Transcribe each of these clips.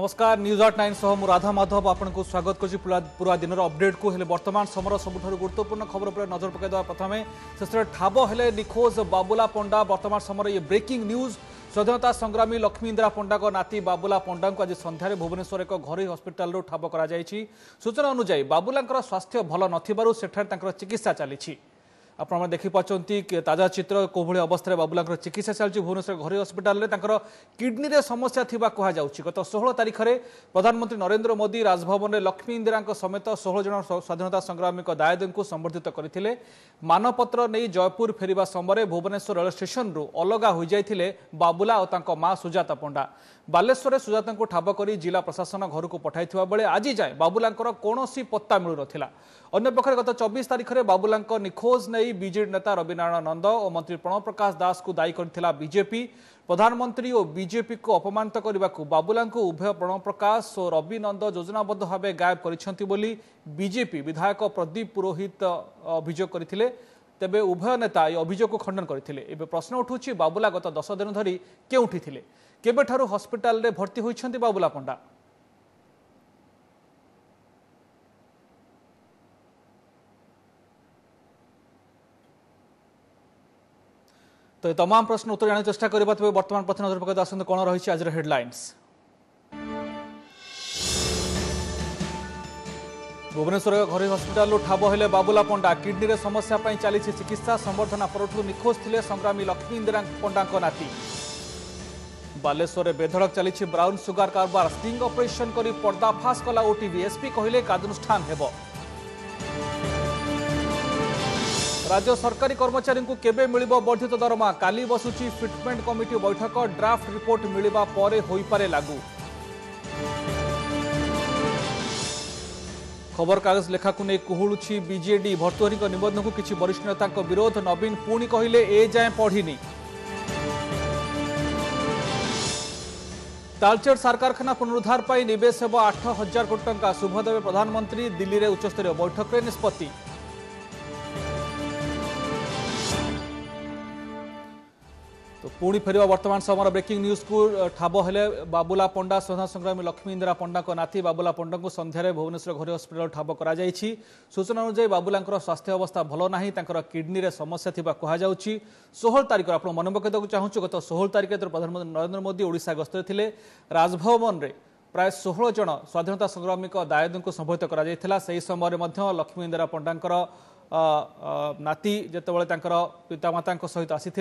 नमस्कार न्यूज 8 सह मु राधा माधव आपको स्वागत कर पूरा दिन अपडेट को हेले वर्तमान समय सबुठ गुरुत्वपूर्ण खबर पर नजर पकड़ प्रथम शेष ठाब हेले निखोज बाबुला पंडा वर्तमान समय ये ब्रेकिंग न्यूज स्वाधीनता संग्रामी लक्ष्मी इंदिरा पंडा को नाती बाबुला पंडा को आज सन्धार भुवनेश्वर एक घर हस्पिटाल ठाब कर सूचना अनुसार बाबुला स्वास्थ्य भल न चिकित्सा चली आपने देखिपार्टी ताजा चित्र कोभली अवस्था बाबुला चिकित्सा चलती भुवनेश्वर घर हस्पिटाल किडनी रे समस्या थिबा कहा जाउछि। गत 16 तारिख में प्रधानमंत्री नरेंद्र मोदी राजभवन में लक्ष्मी इंदिरा समेत 16 जन स्वाधीनता संग्रामी दायद को संबर्धित करते मानपत्र नहीं जयपुर फेरिबा समय भुवनेश्वर रेल स्टेशन रु अलगा हो जाते बाबुला और माँ सुजाता पंडा बालेश्वर सुजाता को ठाब कर जिला प्रशासन घर को पठाई बेले आज जाए बाबुला कौन पत्ता मिलू ना। अन्यपक्षे गत 24 तारिख में बाबुला निखोज नहीं बीजेडी नेता रविनारायण नंद और मंत्री प्रणव प्रकाश दास को दायी करथिला बीजेपी प्रधानमंत्री और बीजेपी को अपमानित करने को बाबुला उभय प्रणव प्रकाश और रवि नंद योजनाबद्ध भाव गायब करिसेंति बोली बीजेपी विधायक प्रदीप पुरोहित अभियोग करथिले। तेबे उभय नेता ये अभियोग को खंडन करथिले। एबे प्रश्न उठुछि बाबुला गत 10 दिन धरी केउठी थिले केबेठारु हस्पिटाल रे भर्ती होइछन्ति बाबुला पंडा। तो ये तमाम प्रश्न उत्तर जाने चेष्टा करबा तबे वर्तमान प्रथम नजर पकड़ आसंत कोन रहिछि आज हेडलाइंस। भुवनेश्वर घर हस्पिटाल ठाब हेले बाबुला पंडा किडनी रे समस्या पई चली चिकित्सा संवर्धना परठू निखोज थिले संग्रामी लक्ष्मी इंदिरा पंडा को नाती। बालेश्वर बेधड़क चली ब्राउन सुगार कारबार स्टिंग ऑपरेशन करी पर्दाफाश कला ओटीवी एसपी कहले कार्यानुष्ठान हेबो। राज्य सरकारी कर्मचारी को केबे मिलिबो वर्धित दरमा काली बसुची फिटमेंट कमिटी बैठक ड्राफ्ट रिपोर्ट मिलिबा परे होई पारे लागू। खबर कागज लेखा को नहीं कुहुलुछि बीजेडी भर्तुहरी निबंधन को किछि वरिष्ठ नेता विरोध नवीन पुणी कहले ए जाए पढ़िनी। तालचेर सार कारखाना पुनरुद्धार पर निवेश हेब 8,000 कोटी टंका शुभदेव प्रधानमंत्री दिल्ली में उच्चस्तरीय बैठक में निष्पत्ति। तो पुणी फेरिबा वर्तमान समय ब्रेकिंग न्यूज को ठाब हेले बाबुला पंडा स्वतंत्र संग्रामी लक्ष्मी इंदिरा पंडा को नाती बाबुला पंडा को सन्धार भुवनेश्वर घर हस्पिटाल ठाब कर सूचना अनुसार बाबुला स्वास्थ्य अवस्था भल ना किडनी रे समस्या थिबा कहा जाउछि। 16 तारिख आप मन पकड़ चाहूँ गत 16 तारिख प्रधानमंत्री नरेंद्र मोदी ओडिशा गस्तर थिले राजभवन में प्राय 16 जन स्वाधीनता संग्रामी दायद को संबोधित कर समय लक्ष्मी इंदिरा पंडा नाती जितेबाला पितामाता सहित आसी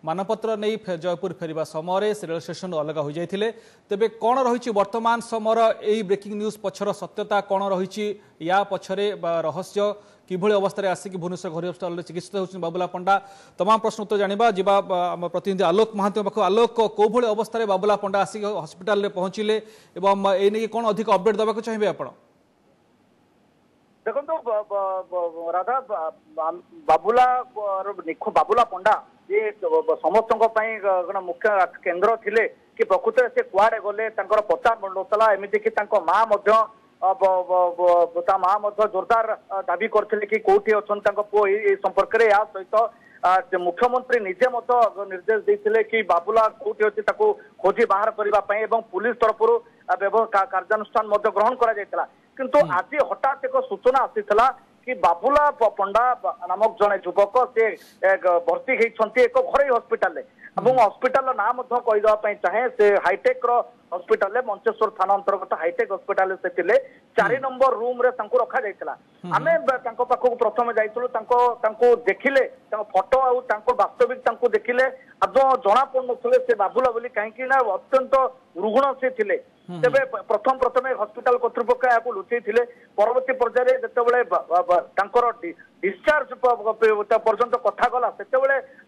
मानपत्र नहीं जयपुर फेरिबा समय रेल स्टेशन अलग हो जाते। तेबे कौन रही वर्तमान समय यही ब्रेकिंग न्यूज पछर सत्यता कौन रही या पछरे रहस्य किभली अवस्था आसिक भुवनेश्वर घर हस्पिटाल चिकित्सित होती बाबुला पंडा तमाम प्रश्न उत्तर जाना जा प्रतिनिधि आलोक महांती पाख आलोक कौभली अवस्था बाबुला पंडा आसिक हस्पिटाल पहुंचले एवं एने कौन अधिक अपडेट देवाक चाहिए आपण। देखो राधा बाबुला पंडा ये समस्त मुख्य केन्द्र थिले कि प्रकृत से कुआडे गले पता मिलूला एमती कि माँ जोरदार दाबी करते कि कौटी अच्छा पुओ ये संपर्क में या सहित मुख्यमंत्री निजे मत निर्देश देते कि बाबुला कौटी अच्छी खोजी बाहर करने पुलिस तरफ कार्यानुष्ठान ग्रहण करा किंतु आज हठात एक सूचना आसीला कि बाबुला पंडा नामक जड़े युवक से भर्ती होती एक घर हस्पिटाल हस्पिटाल ना कहीदेवाई चाहे से हाईटेक हस्पिटाल मंचेश्वर थाना अंतर्गत हाईटेक हस्पिटाल से 4 नंबर रूम रे रखा जाइतला। आमे पाखक प्रथम जाइतलु देखिले फोटो आउ वास्तविक देखिले आज जना पड़े से बाबुला बोली कहीं अत्यंत रुग्ण से थिले। तेबे प्रथम हस्पिटाल कर्तृपक्ष या लुचई परवर्ती पर्यायर जिते डिस्चार्ज पर्यंत कथा गला से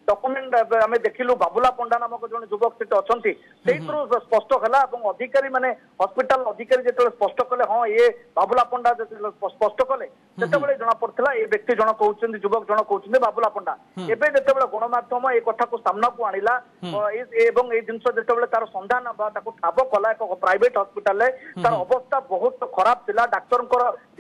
डॉक्यूमेंट आम देखिलु बाबुला पंडा नामक जन युवक से अच्छा स्पष्ट है अधिकारी माने हस्पिटाल अधिकारी जो स्पष्ट कले हाँ ये बाबुला पंडा स्पष्ट कले से जना पड़ा ये व्यक्ति जन कहते युवक जन कहते बाबुला पंडा एवं जिते गणमाध्यम ये कथा को सामना को आणिला जिन जो तार संधान ठाब कला एक प्राइवेट हस्पिटाल तार अवस्था बहुत खराब थिला। डाक्तर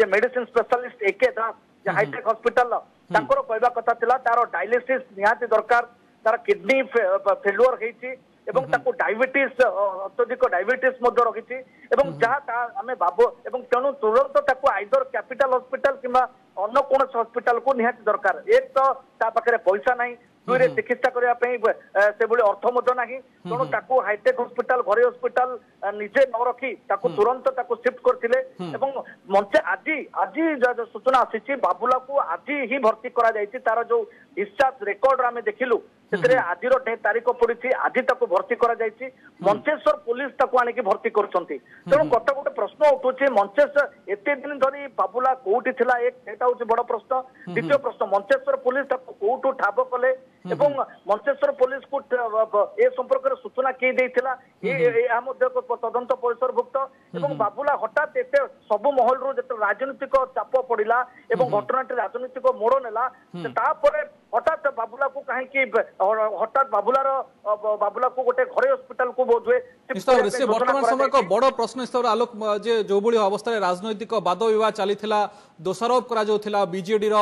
मेडिसिन स्पेशलिस्ट एके दास हाईटेक हस्पिटाल कहवा कथा थिला तार डायलिसिस निहाती दरकार तार किडनी फेलुअर होती ଏବଂ ତାକୁ ଡାଇବେଟିସ୍ ଅତ୍ୟଧିକ ଡାଇବେଟିସ୍ ମଧ୍ୟ ରହିଛି ଏବଂ ଯାହା ଆମେ ଭାବୁ ଏବଂ ତେଣୁ ତୁରନ୍ତ ତାକୁ ଆଇଦର କ୍ୟାପିଟାଲ ହସ୍ପିଟାଲ କିମ୍ବା ଅନ୍ୟ କୌଣସି ହସ୍ପିଟାଲ କୁ ନିହାତି ଦରକାର। ଏକ ତ ତା ପାଖରେ ପଇସା ନାହିଁ, ଦୁଇରେ ଚିକିତ୍ସା କରିବା ପାଇଁ ସେଭଳି ଅର୍ଥ ମଧ୍ୟ ନାହିଁ, ତେଣୁ ତାକୁ ହାଇଟେକ୍ ହସ୍ପିଟାଲ ଘରୋଇ ହସ୍ପିଟାଲ ନିଜେ ନ ରଖି ତାକୁ ତୁରନ୍ତ ତାକୁ ସିଫ୍ଟ କରିଥିଲେ ଏବଂ ଆଜି ଆଜି ସୂଚନା ଆସିଛି ବାବୁଲାକୁ ଆଜି ହିଁ ଭର୍ତ୍ତି କରାଯାଇଛି। ତାର ଯୋଉ ଡିସଚାର୍ଜ ରେକର୍ଡ ଆମେ ଦେଖିଲୁ ସେଥିରେ ଆଜିର ତାରିଖ ପଡିଛି, ଆଜି ତାକୁ ଭର୍ତ୍ତି କରାଯାଇଛି। ମଞ୍ଚେଶ୍ୱର ପୁଲିସ ତାକୁ ଆଣିକି ଭର୍ତ୍ତି କରୁଛନ୍ତି। ତେଣୁ କତ ଗୋଟେ ପ୍ରଶ୍ନ ଉଠୁଛି, ମଞ୍ଚେଶ୍ୱର ଏତେ ଦିନ ଧରି ବାବୁଲା କୋଉଠି ଥିଲା, ଏଇଟା ହଉଛି ବଡ ପ୍ରଶ୍ନ। ଦ୍ୱିତୀୟ ପ୍ରଶ୍ନ, ମଞ୍ଚେଶ୍ୱର ପୁଲିସ ତାକୁ କୋଉଠୁ ଠାବ କଲେ ଏବଂ ମଞ୍ଚେଶ୍ୱର ପୁଲିସକୁ ଏ ସମ୍ପର୍କରେ ସୂଚନା କିଏ ଦେଇଥିଲା, ଏହା ମଧ୍ୟ ତଦନ୍ତ ପରିସରଭୁକ୍ତ। ଏବଂ ବାବୁଲା ହଠାତ୍ ଏତେ ସବୁ ମହଲରୁ ଯେତେ ରାଜନୈତିକ ଚାପ ପଡିଲା ଏବଂ ଘଟଣାଟି ରାଜନୈତିକ ମୋଡ ନେଲା, ତାପରେ ହଠାତ୍ ବାବୁଲାକୁ କାହିଁକି ହଠାତ୍ ବାବୁଲାକୁ ଗୋଟେ ଘରୋଇ ହସ୍ପିଟାଲକୁ ବୋଧହୁଏ ବର୍ତ୍ତମାନ ସମୟ ଏକ ବଡ଼ ପ୍ରଶ୍ନ ହିସାବରେ ଆଲୋକ ଯେ ଯୋଉଭଳି ଅବସ୍ଥାରେ ରାଜନୈତିକ ବାଦ ବିବାଦ ଚାଲିଥିଲା, ଦୋଷାରୋପ କରାଯାଉଥିଲା ବିଜେଡିର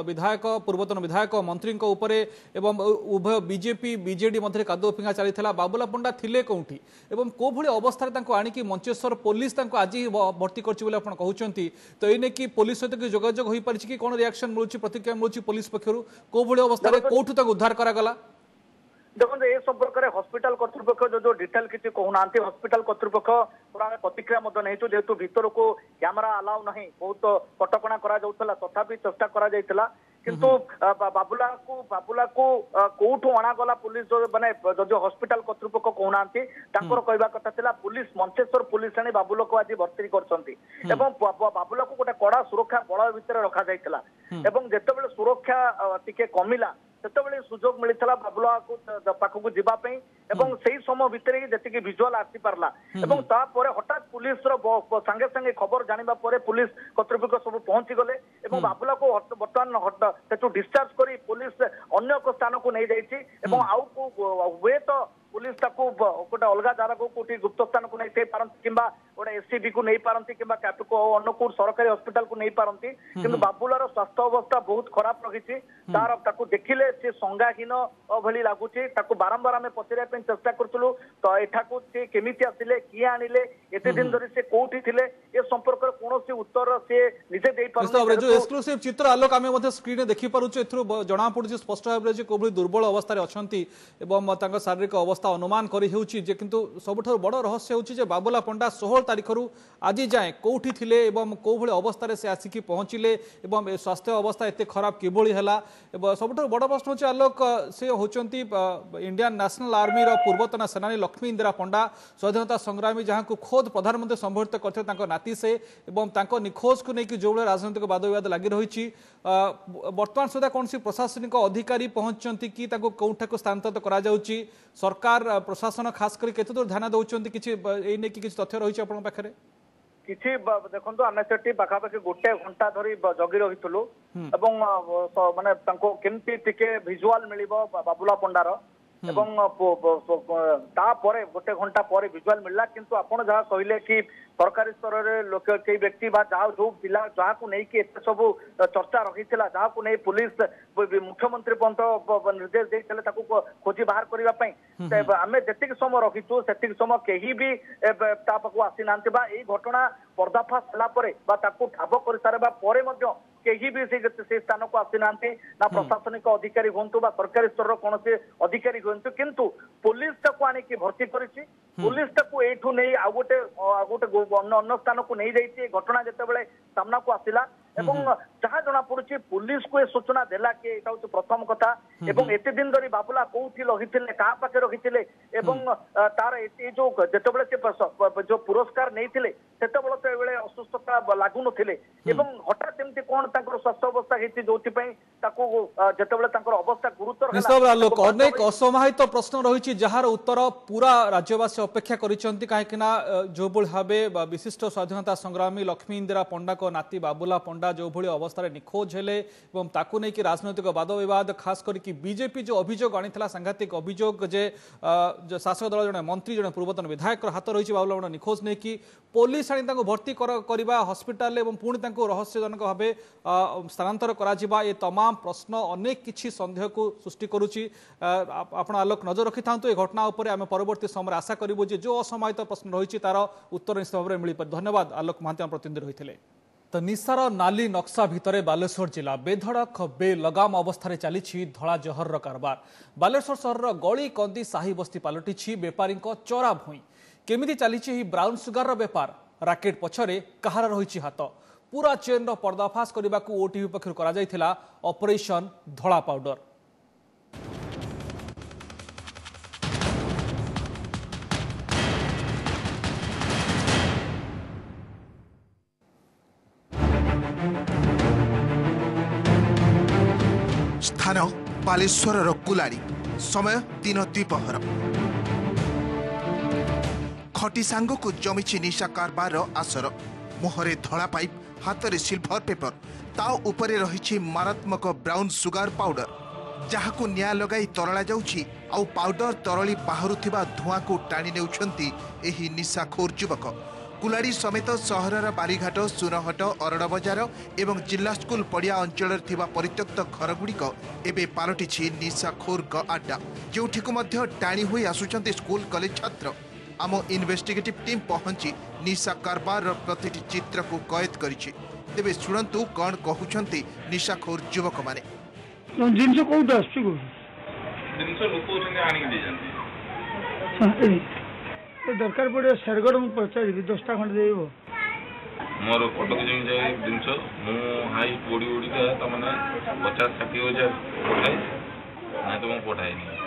ବିଧାୟକ ପୂର୍ବତନ ବିଧାୟକ ମନ୍ତ୍ରୀଙ୍କ ଉପରେ ଏବଂ ଉଭୟ ବିଜେପି ବିଜେଡି ମଧ୍ୟରେ କାଦୁଅ ଫିଙ୍ଗା ଚାଲିଥିଲା, ବାବୁଲା ପଣ୍ଡା ଥିଲେ କୋଉଠି ଏବଂ କୋଉଭଳି ଅବସ୍ଥାରେ ତାଙ୍କୁ ଆଣିକି ମଞ୍ଚେଶ୍ୱର ପୋଲିସ ତାଙ୍କୁ ଆଜି ଭର୍ତ୍ତି କରିଛି ବୋଲି ଆପଣ କହୁଛନ୍ତି, ତ ଏଇ ନେଇକି ପୋଲିସ ସହିତ କି ଯୋଗାଯୋଗ ହୋଇପାରିଛି କି, କ'ଣ ରିଆକ୍ସନ ମିଳୁଛି, ପ୍ରତିକ୍ରିୟା ମିଳୁଛି ପୋଲିସ ପକ୍ଷରୁ, କୋଉଭଳି ଅବସ୍ଥାରେ କୋଉଠୁ ତାଙ୍କୁ ଉଦ୍ଧାର କରାଗଲା? ଦେଖନ୍ତୁ ଏ ସମ୍ପର୍କରେ ହସ୍ପିଟାଲ କର୍ତ୍ତୃପକ୍ଷ ଯୋଉ ଡିଟେଲ କିଛି କହୁନାହାନ୍ତି। ହସ୍ପିଟାଲ କର୍ତ୍ତୃପକ୍ଷ ଆମେ ପ୍ରତିକ୍ରିୟା ମଧ୍ୟ ନେଇଛୁ, ଯେହେତୁ ଭିତରକୁ କ୍ୟାମେରା ଆଲାଉ ନାହିଁ, ବହୁତ କଟକଣା କରାଯାଉଥିଲା, ତଥାପି ଚେଷ୍ଟା କରାଯାଇଥିଲା, କିନ୍ତୁ ବାବୁଲାକୁ କୋଉଠୁ ଅଣାଗଲା ପୁଲିସ ମାନେ ଯଦି ହସ୍ପିଟାଲ କର୍ତ୍ତୃପକ୍ଷ କହୁନାହାନ୍ତି, ତାଙ୍କର କହିବା କଥା ଥିଲା ପୁଲିସ ମଞ୍ଚେଶ୍ୱର ପୁଲିସ ଆଣି ବାବୁଲାକୁ ଆଜି ଭର୍ତ୍ତି କରିଛନ୍ତି ଏବଂ ବାବୁଲାକୁ ଗୋଟେ କଡା ସୁରକ୍ଷା ବଳ ଭିତରେ ରଖାଯାଇଥିଲା ଏବଂ ଯେତେବେଳେ ସୁରକ୍ଷା ଟିକେ କମିଲା ସେତେବେଳେ ସୁଯୋଗ ମିଳିଥିଲା ବାବୁଲାକୁ ପାଖକୁ ଯିବା ପାଇଁ ଏବଂ ସେଇ ସମୟ ଭିତରେ ଯେତିକି ଭିଜୁଆଲ ଆସିପାରିଲା ଏବଂ ତାପରେ ହଠାତ୍ ପୁଲିସର ସାଙ୍ଗେ ସାଙ୍ଗେ ଖବର ଜାଣିବା ପରେ ପୁଲିସ କର୍ତ୍ତୃପକ୍ଷ ସବୁ ପହଞ୍ଚି ଗଲେ ଏବଂ ବାବୁଲାକୁ ବର୍ତ୍ତମାନ ସେଠୁ ଡିସଚାର୍ଜ କରି ପୁଲିସ ଅନ୍ୟ ଏକ ସ୍ଥାନକୁ ନେଇଯାଇଛି ଏବଂ ଆଉ ହୁଏତ पुलिस ताकू गोटे अलग जगह को कोटी गुप्त स्थान को नहीं पारती किंबा गोटे एससीबी को नहीं पारती किंबा अन्य कोट सरकारी हॉस्पिटल को नहीं पारती किंतु बाबुलार स्वास्थ्य अवस्था बहुत खराब रही तार ताकू देखिले से संज्ञाहीन भली लगुच बारंबार आम पचर चेष्टा करूँ तो एठाकू सी केमी आसिले किए आनिले एत दिन धरी से कौटी थिले ए संपर्क कौन उत्तर से निजे दे पारे जो एक्सक्लूसिव चित्र आलोक आम स्क्रीन देखि पारुछु जना पड़ुछि स्पष्ट भाव में कोबली दुर्बल अवस्था अच्छी शारीरिक अवस्था अनुमान करी हेउछि जे किंतु सबुठारु बड़ रहस्य होछि जे बाबुला पंडा 16 तारिख रु आज जाए कोठी थिले एवं को भली अवस्था रे से आसिकी पहुँचिले एवं स्वास्थ्य अवस्था एते खराब किभली हला एवं सबुठारु बड़ प्रश्न होछि आलोक से होचंती इंडियन नेशनल आर्मी रो पूर्वतन सेनानी लक्ष्मी इंदिरा पंडा स्वाधीनता संग्रामी जहां को खोद प्रधानमंत्री संबोधित करथे तांको नाती से एवं तांको निखोज को नेकी जो राजनीतिक वाद विवाद लागि रहिछि वर्तमान सुधा कौन सी प्रशासनिक अधिकारी पहुंचती कि कौठाक स्थानांतरित करा जाउछि सरकार प्रशासन खास कर केते दूर ध्यान दउछंती किछि ए ने कि तथ्य रही आपन पाखरे किछि देखंतु आमे सेठी पाखापाखि गोटे घंटा धरी जगी रहितलु एवं माने तांको केमती टिके विजुअल मिलिबो बाबुला पंडार एवं तापरे गोटे घंटा पर विजुअल मिलला किंतु आपण जहाँ कहले कि सरकारी स्तर में लोक कई व्यक्ति जो पिला जहाँ को नहीं एत सब चर्चा रही जहाँ को नहीं पुलिस मुख्यमंत्री पर्यंत निर्देश देते खोजी बाहर करने आम जी समय रखीचु से समय कहीं भी पाक आसी ना घटना पर्दाफाश होगा ठाब कर सारा कहीं भी से स्थान को आसी ना प्रशासनिक अधिकारी हूँ सरकारी स्तर कौन अधिकारी हूँ किंतु पुलिस ताको आनिकी भर्ती करिछि पुलिस ताको एठू नहीं आ गोटे अन्य स्थान को नहीं जाइए घटना जिते सामना को आसिला एवं जहाँ जना पड़ुछि पुलिस को सूचना देला कि एटा होछि प्रथम कथा एवं एते दिन धरी बाबुला कोठी रहिथिले कहा पाखे रहिथिले एवं तार ए जो जेतेबेले से जो पुरस्कार नैथिले सेतेबेले तो एबेले असुस्थता लागु नथिले एवं हठात एमती कोन ताकर स्वास्थ्य अवस्था हेछि जोथि पई ताको जेतेबेले ताकर अवस्था गुरुतर होला लोक अनेक असमाहित प्रश्न रहिछि जहार उत्तर पूरा राज्यवासी अपेक्षा करिसंती काहे किना जो बोल भाबे विशिष्ट स्वाधीनता संग्रामी लक्ष्मी इंदिरा पंडा को नाती बाबुला पंडा जो भली अवस्था निखोज हेले एवं ताकू नहीं कि राजनैतिक वाद विवाद खास करके बीजेपी जो अभियोग आनी सांघातिक अभियोग जे शासक दल जड़े मंत्री जड़े पूर्वतन विधायक हाथ रही बाबुला पंडा निखोज नहीं कि पुलिस आनी भर्ती करवा हस्पिटाल पुणी रहस्यजनक भाव स्थानांतर नजर करा ये तमाम प्रश्न अनेक किछि संदेह को सृष्टि करुछि। आपण आलोक नजर रखि थांतु ए घटना उपर आम परवर्ती समय आशा करिबु जे जो असमायित प्रश्न रही तार उत्तर निश्चित भाव में मिल पारे। धन्यवाद आलोक महांती प्रतिनिधि रही। तो निशार नाली नक्शा भितर बालेश्वर जिला बेधड़क बेलगाम अवस्था चली धला जहर कारबार। बालेश्वर सहर गली कंदी साही बस्ती पलटि बेपारी चरा भूई। केमिति चली ब्राउन सुगार बेपार राकेट पछरे कहार रही हाथ पूरा चेन पर्दाफाश करने को ओटीवी पक्षर करा ऑपरेशन धला पाउडर। स्थान बालेश्वर कुलाड़ी समय दिन द्विपहर खटी सांग को जमी निशा कारबार आसर मुहरे धला पाइप हाथ में सिल्भर पेपर ता उपरे रही मारात्मक ब्राउन सुगार पाउडर जहां निया लगाई तरला जाउछि आउ पाउडर तरली बाहर धुआं को टाणी नेउछंती एही निशाखोर युवक। कुलाड़ी समेत सहरर बारीघाट सुनहट अरड़ बजार एवं जिला स्कूल पड़िया अंचल परित्यक्त घरगुड़िक एवं पलटि निशाखोर आड्डा जोठिक टाणी हुई आसुचंती स्कूल कॉलेज छात्र। आम इन्वेस्टिगेटिव टीम पहुंची निशा कारबार प्रतिटी चित्र को कैद करिछि। तेबे शुणंतु कौन कहउछंती निशाखोर युवक माने। जिनस कोउट आछि को जिनस लोको जने आनी दे जानती ए दरकार पड़े सरगड़ मु पचारि 10टा खंड देबो मोर कटक जमी जाय जिनस मु हाई पोडी ओडी का त माने 50-60 हजार पठाई ना तो मु पठाई नहीं।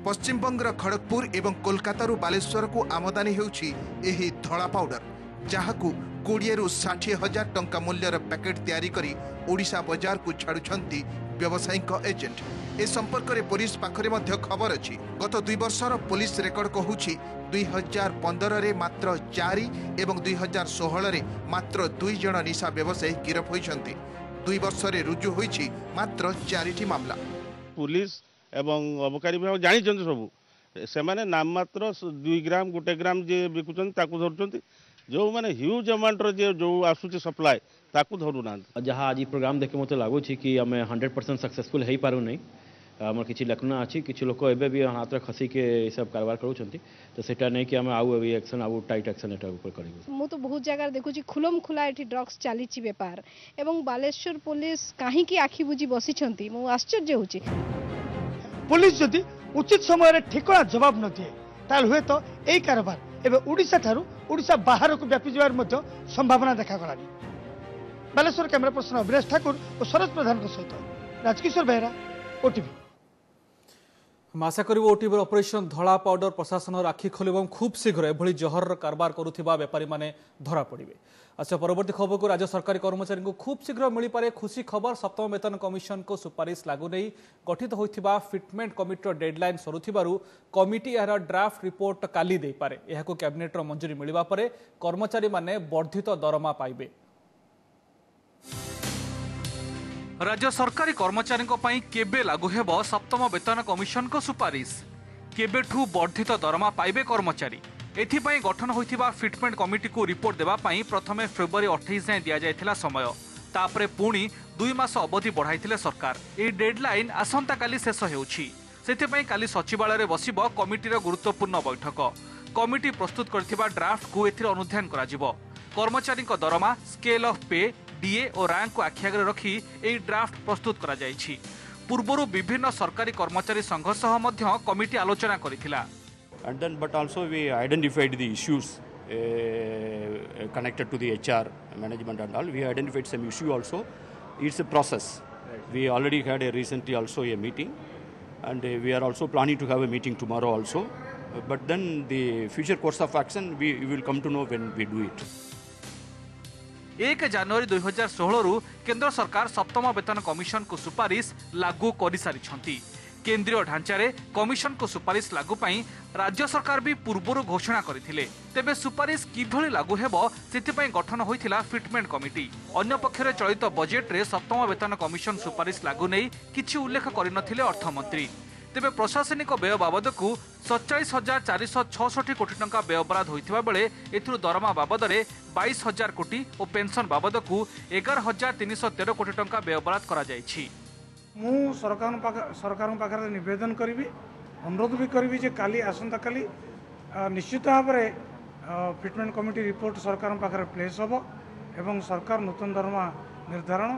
पश्चिम बंगर खड़गपुर एवं कोलकाता बालेश्वर को आमदानी होउछि एही धला पाउडर जहाकू 20-60 टंका मूल्यर पैकेट तैयारी करी ओडिशा बाजार को छाड़ुछंती व्यवसायिक एजेंट। ए संपर्क में पुलिस पाखरे मध्य खबर अछि। गत 2 वर्षर पुलिस रेकर्ड कहूछि 2015 रे मात्र 4 एवं 2016 रे मात्र 2 जन निशा व्यवसायी गिरफ होइछंती। 2 वर्ष रे रुजु होइछि मात्र 4टी मामला। पुलिस एवं अबकारी विभाग जानी सब से नाम मात्र 2 ग्राम 1 ग्राम जे बिकुचन ताकू धरुचंती जो माने ह्यूज अमाउंट रो जे जो आसुची सप्लाई ताकू धरु ना। जहाँ आज प्रोग्राम देखे मत लगुच कि आम 100% सक्सेसफुल हो पारू नहीं आम कि लक्षण अच्छी कि लोक एवं भी हाथ में खसी के सब कारबार करूँ तो सेटा नहीं कि आम आउ एक्शन आउ टाइट एक्शन एटा ऊपर करूँ। मु तो बहुत जगह देखुची खुलम खुला एठी ड्रग्स चली बेपार एवं बालेश्वर पुलिस कहीं आखि बुझी बसी मु आश्चर्य होची। पुलिस जदि उचित समय ठिकना जवाब न दिए ताल हुए तो यही कारबार एवं ओडिशा ठारू ओडिशा बाहर को व्यापी जबार मध्य संभावना देखागलानी। बालेश्वर कैमरा पर्सन अभिलाष ठाकुर और शरद प्रधान सहित राजकिशोर बेहरा ओटीवी। आशा करू ओटीवी ऑपरेशन धला पाउडर प्रशासन आखि खोल खूब शीघ्र एभली जहर कारबार करुवा बेपारी माने धरा पड़े। अच्छा परवर्ती खबर को राज्य सरकारी कर्मचारी को खूब शीघ्र मिल पारे खुशी खबर। सप्तम वेतन कमिशन को सुपारिश लागू नहीं गठित होइथिबा फिटमेंट कमिटीर डेडलाइन सरुथिबारु कमिटी यार ड्राफ्ट रिपोर्ट काली दे पारे। एहाको कैबिनेटर मंजूरी मिलिबा परे कर्मचारी माने वर्धित दरमा पाइबे। राज्य सरकारी कर्मचारी केबे लागू हेबो सप्तम वेतन कमिशन को सुपारिश केबेठू वर्धित दरमा पाइबे कर्मचारी। एथिपाई गठन होइथिबा फिटमेंट कमिटी को रिपोर्ट देबा पई प्रथमे फेब्रुआरी 28 जाए दिया जायथिला समय तापरे पुणी 2 मास अवधि बढ़ाइथिले सरकार। ए डेडलाइन आसंता काली शेष हेउछि सेथिपाई काली सचिवालय रे बसिबो कमिटीर गुरुत्वपूर्ण बैठक। कमिटी प्रस्तुत करथिबा ड्राफ्ट को एथिर अनुध्यान कराजिबो। कर्मचारी दरमा स्केल ऑफ पे डीए और रैंक को आखि आगे रखी ए ड्राफ्ट प्रस्तुत करा जायछि। पूर्वरु विभिन्न सरकारी कर्मचारी संघ सह मध्य कमिटी आलोचना करिथिला। And then, but also we identified the issues connected to the HR management and all. We identified some issue also. It's a process. We already had recently also a meeting, and we are also planning to have a meeting tomorrow also. But then the future course of action we will come to know when we do it. 1 जनवरी 2016 रु केंद्र सरकार सप्तम वेतन commission को सुपारिश लागू कर सारी। केंद्रीय ढांचारे कमिशन को सुपारिश लागू पाई राज्य सरकार भी पूर्व घोषणा करथिले। तेबे सुपारिश किभली लागू हेबो सेथिपाई गठन होइथिला फिटमेंट कमिटी। अन्य पक्षरे चलित बजेट रे सप्तम वेतन कमिशन सुपारिश लागू नै किछि उल्लेख करिनथिले अर्थमंत्री। तेबे प्रशासनिक व्यय बाबद को 47,466 कोटी टंका व्यय अपराध होइथिबा बेले एथुरु दरमा बाबद रे 22,000 कोटी और पेंशन बाबद को 11,313 कोटी टंका व्यय अपराध करा जायछि। मु सरकार पाखे निवेदन करी अनुरोध भी करी जे काली आसंता काली निश्चित भाव में फिटमेंट कमिटी रिपोर्ट सरकार पाखे प्लेस हम एवं सरकार नूतन दरमा निर्धारण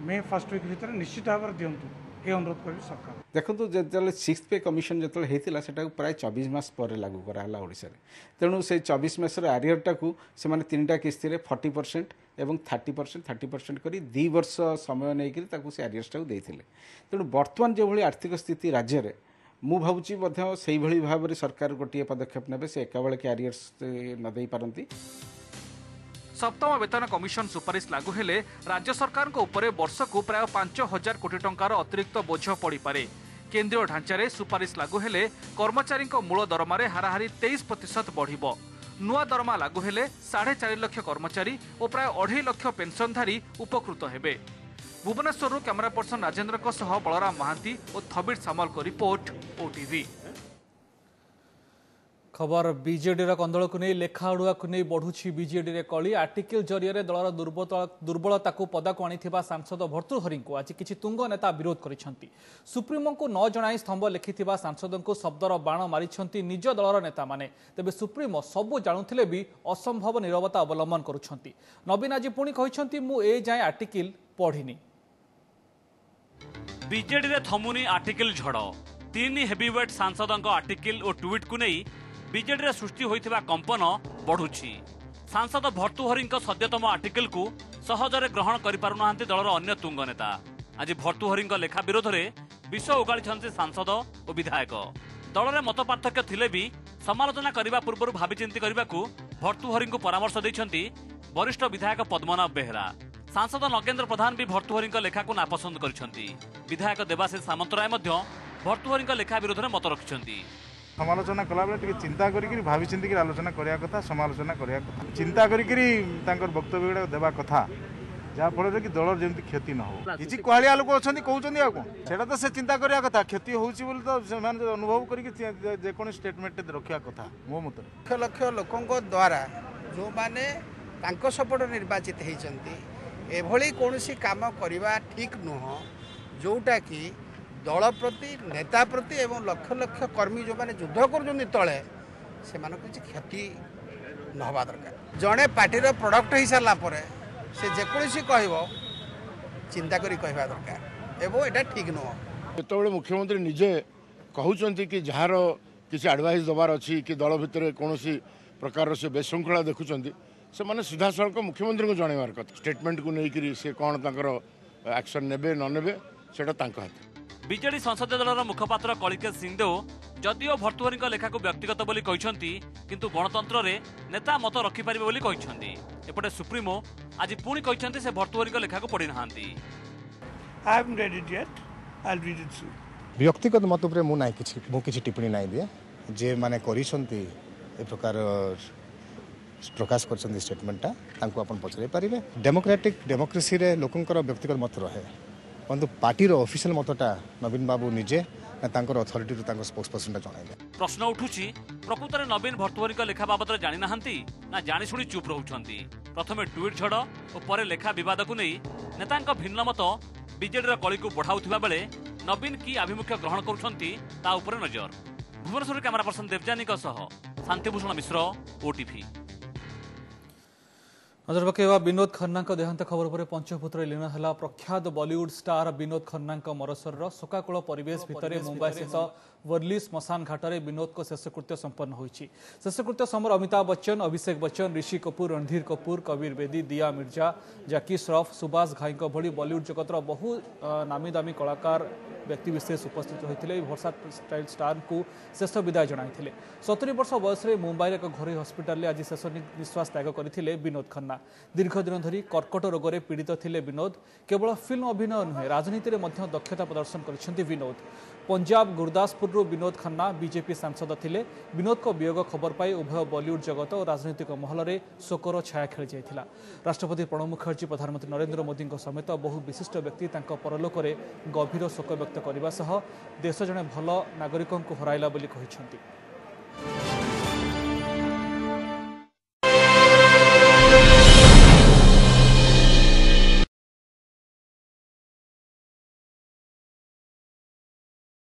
मे 1st वीक भीतर निश्चित भाव में दिंतु ये अनुरोध करी सरकार। देखो जो 6th पे कमिशन जो होता है प्राय 24 मास पर लागू कराला ओडिशा रे तेणु से 24 मास आरियरटा को से माने 3टा किस्ती रे 40% एवं 30% करी 2 वर्ष समय नहीं से आरियर्सटा को देइथिले। तेणु वर्तमान जो भली आर्थिक स्थिति राज्य रे मु भावुची से भाव में सरकार गोटे पदक्षेप नेबे से एका बेले के आरियर्स न दे पारंती। सप्तम वेतन कमिशन सुपारिश लागू हेले राज्य सरकार उपरे वर्ष को प्राय 5,000 कोटी टंकार अतिरिक्त बोझ पड़ पारे। केंद्रीय ढांचारे सुपारिश लागू हेले कर्मचारी मूल दरमारे हाराहारी 23% बढ़िबो। नुआ दरमा लागू हेले 4.5 लाख कर्मचारी और प्राय 2.5 लाख पेंशनधारी उपकृत हेबे। भुवनेश्वर कैमरा पर्सन राजेंद्र बलराम महांती और थबिर सामल को रिपोर्ट ओटीवी। खबर बीजेडी कंदल को नहीं लेखा उड़ुआ को नहीं बढ़ुछि बीजेडी रे कली। आर्टिकल जरिए दलर दुर्बलता को पदाक आनी सांसद भर्तृहरि को आज किछि तुंग नेता विरोध करिसेंती। सुप्रीमो को न जणाई स्तंभ लिखिथिबा सांसद को शब्दर बाण मारिसेंती निज दलर नेता माने। तेबे सुप्रीमो सबु जानुथिले भी असंभव नीरवता अवलंबन करुछंती। नवीन आज पुणी कहिसेंती मु ए जाय आर्टिकल पढ़िनी। बीजेडी रे थमुनी आर्टिकल झड़ 3 हेवीवेट सांसदों आर्टिकल और ट्वीट को नहीं बीजेडी रे सृष्टि होइथिबा कंपन बढ़ुछि। सांसद भर्तृहरि सद्यतम आर्टिकल को सहजरे ग्रहण करि पारुनाहांती दलर अन्य तुंग नेता। आज भर्तृहरि लेखा विरोध में विष उगाड़ी सांसद और विधायक। दल में मत पार्थक्य थिले भी समालोचना करने पूर्व भाविचिंती करने को भर्तृहरि को परामर्श देइछंती वरिष्ठ विधायक पद्मनाभ बेहरा। सांसद नगेंद्र प्रधान भी भर्तृहरि लेखा को नापसंद करिसेंती। विधायक देवाशीष सामंतराय भर्तृहरि लेखा विरोध में मत रखिसेंती। समालोचना कला बेले चिंता करी भावी चिंतिक आलोचना करिया कथा समालोचना करिया कथा चिंता करी वक्तव्य गुड़ा देवा कथा जहाँफल कि दल जमी क्षति न हो। किसी कहलिया लोक अच्छा कहते आगे तो से चिंता करिया कथा क्षति होची बोली तो से अनुभव करेको स्टेटमेंट रखा कथा मो मत। लक्ष लक्ष लोकों द्वारा जो माने तांको सपोर्ट निर्वाचित होती एभली कौन काम करवा ठीक नुह जोटा कि दल प्रति नेता प्रति एवं लक्ष लक्ष कर्मी जो माने युद्ध कर तले से किसी क्षति नहबा दरकार। जड़े पार्टीर प्रोडक्ट हो सारा पर से जेकोसी कह चिंता करी कहवा दरकार एवं एटा ठीक नुह। जो मुख्यमंत्री निजे कहते कि जार किसी एडवाइस दबार अच्छी कि दल भितर कौन प्रकार से बेशृंखला देखुं से माने सीधा सड़क मुख्यमंत्री को जनइबार कथा। स्टेटमेंट को लेकर से कौन एक्शन नेबे न नेबे सेटा हाथ। बीजेडी संसदीय दलर मुखपात्र कलिकेश सिंहदेव जदिओ भर्तृहरि लेखा को व्यक्तिगत बोली कहते किंतु गणतंत्र रे नेता मत रखिपारे बोली कहते। एपटे सुप्रीमो आज पुणी कहते से भर्तृहरि लेखा को पढ़ी नहांती। व्यक्तिगत मत उपरे मु किछि टिप्पणी नहीं दिए जे माने करिसंती ए प्रकार प्रकाश कर स्टेटमेंटा तांको अपन पचरे पारिबे। डेमोक्रेसी रे लोकंकर व्यक्तिगत मत रहे परंतु पार्टी रो ऑफिशियल मतटा नवीन बाबू निजे तांकर अथॉरिटी रो तांकर स्पोक्स पर्सन जणाइले। प्रश्न उठुछि प्रकृत रे नवीन भर्तृहरि लेखा बाबद जानि नाहंती ना जानि सुनी चुप रहउछंती। प्रथमे ट्वीट झड़ और परे लेखा विवाद को नहीं नेतांक भिन्न मत बीजेडी रो कली को बढ़ाउथिबा बेले नवीन की आभिमुख्य ग्रहण करुछंती ता उपरे नजर। भुवनेश्वर कैमरा पर्सन देवजानी शांतिभूषण मिश्र ओटीवी। नजर पकेवा विनोद खन्ना देहांत खबर पर पंचभूतर लीन है प्रख्यात बॉलीवुड स्टार विनोद खन्ना मरशरीर शोकाकूल परिवेश भितर मुंबई स्थित वर्ली श्मशान घाटे विनोद को शेषकृत्य संपन्न होइछि। शेषकृत्य समय अमिताभ बच्चन, अभिषेक बच्चन, ऋषि कपूर, रणधीर कपूर, कबीर बेदी, दिया मिर्जा, जैकी श्रॉफ, सुभाष घाई भली बॉलीवुड जगतर बहु नामी दामी कलाकार व्यक्तिविशेष उपस्थित होते वर्षाटाइल स्टार को शेष विदाय जनाई। 70 वर्ष बयस मुंबई एक घरोई हस्पिटाल आज शेष निश्वास त्याग करते विनोद खन्ना। दीर्घ दिन धरी कर्कट रोग में पीड़ित थे विनोद। केवल फिल्म अभिनय नुहे राजनीति में दक्षता प्रदर्शन कर विनोद। पंजाब गुरदासपुर विनोद खन्ना बीजेपी सांसद थिले। विनोद को वियोग खबर पाई उभय बॉलीवुड जगत और राजनीतिक महल में शोकर छाया खेली जाइथिला। राष्ट्रपति प्रणब मुखर्जी प्रधानमंत्री नरेंद्र मोदी समेत बहु विशिष्ट व्यक्ति परलोक में गभीर शोक व्यक्त करने देश जड़े भल नागरिक हराइला बोली कहिसेंति।